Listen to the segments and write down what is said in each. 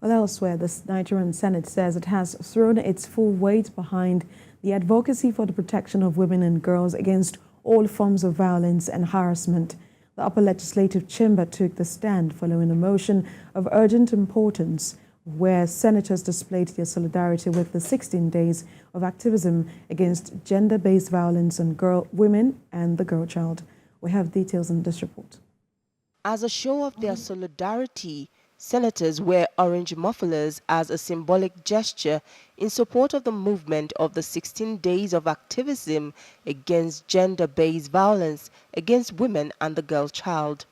Well, elsewhere, the Nigerian Senate says it has thrown its full weight behind the advocacy for the protection of women and girls against all forms of violence and harassment. The upper legislative chamber took the stand following a motion of urgent importance where senators displayed their solidarity with the 16 days of activism against gender-based violence on women and the girl child. We have details in this report. As a show of their solidarity, senators wear orange mufflers as a symbolic gesture in support of the movement of the 16 days of activism against gender-based violence against women and the girl child.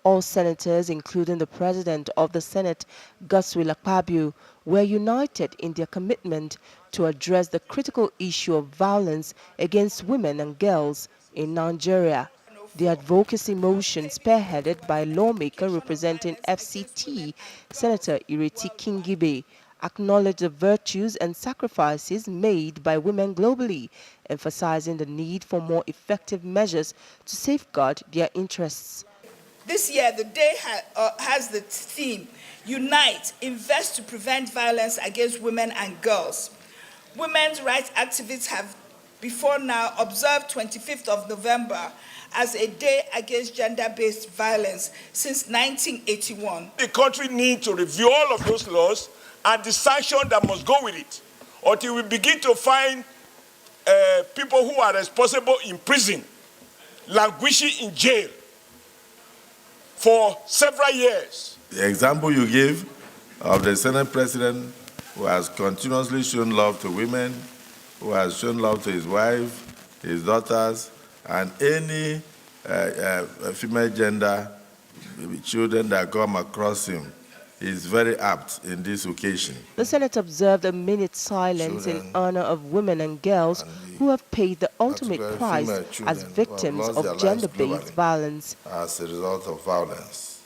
All senators, including the President of the Senate, Godswill Akpabio, were united in their commitment to address the critical issue of violence against women and girls in Nigeria. The advocacy motion, spearheaded by a lawmaker representing FCT, Senator Ireti Kingibe, acknowledged the virtues and sacrifices made by women globally, emphasizing the need for more effective measures to safeguard their interests. This year, the day has the theme, Unite, Invest to Prevent Violence Against Women and Girls. Women's rights activists have before now observed 25th of November as a day against gender-based violence since 1981. The country needs to review all of those laws and the sanction that must go with it, until we begin to find people who are responsible in prison, languishing in jail for several years. The example you give of the Senate President who has continuously shown love to women, who has shown love to his wife, his daughters, and any female gender children that come across him, is very apt in this occasion. The Senate observed a minute's silence in honor of women and girls who have paid the ultimate price as victims of gender-based violence. As a result of violence,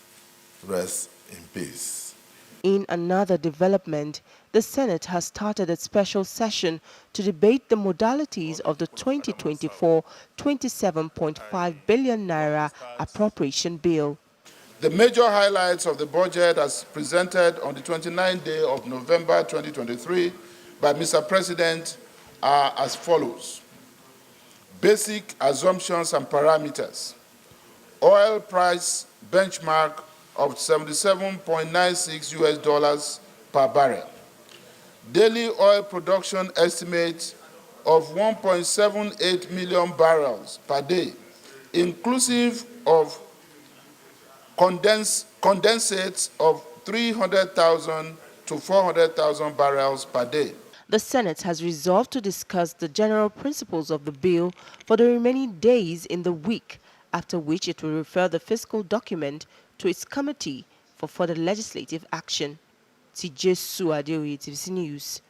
rest in peace. In another development, the Senate has started a special session to debate the modalities of the 2024 27.5 billion naira appropriation bill. The major highlights of the budget as presented on the 29th day of November 2023 by Mr. President are as follows. Basic assumptions and parameters. Oil price benchmark of $77.96 US per barrel. Daily oil production estimate of 1.78 million barrels per day, inclusive of condensates of 300,000 to 400,000 barrels per day. The Senate has resolved to discuss the general principles of the bill for the remaining days in the week, after which it will refer the fiscal document to its committee for further legislative action. TVC News.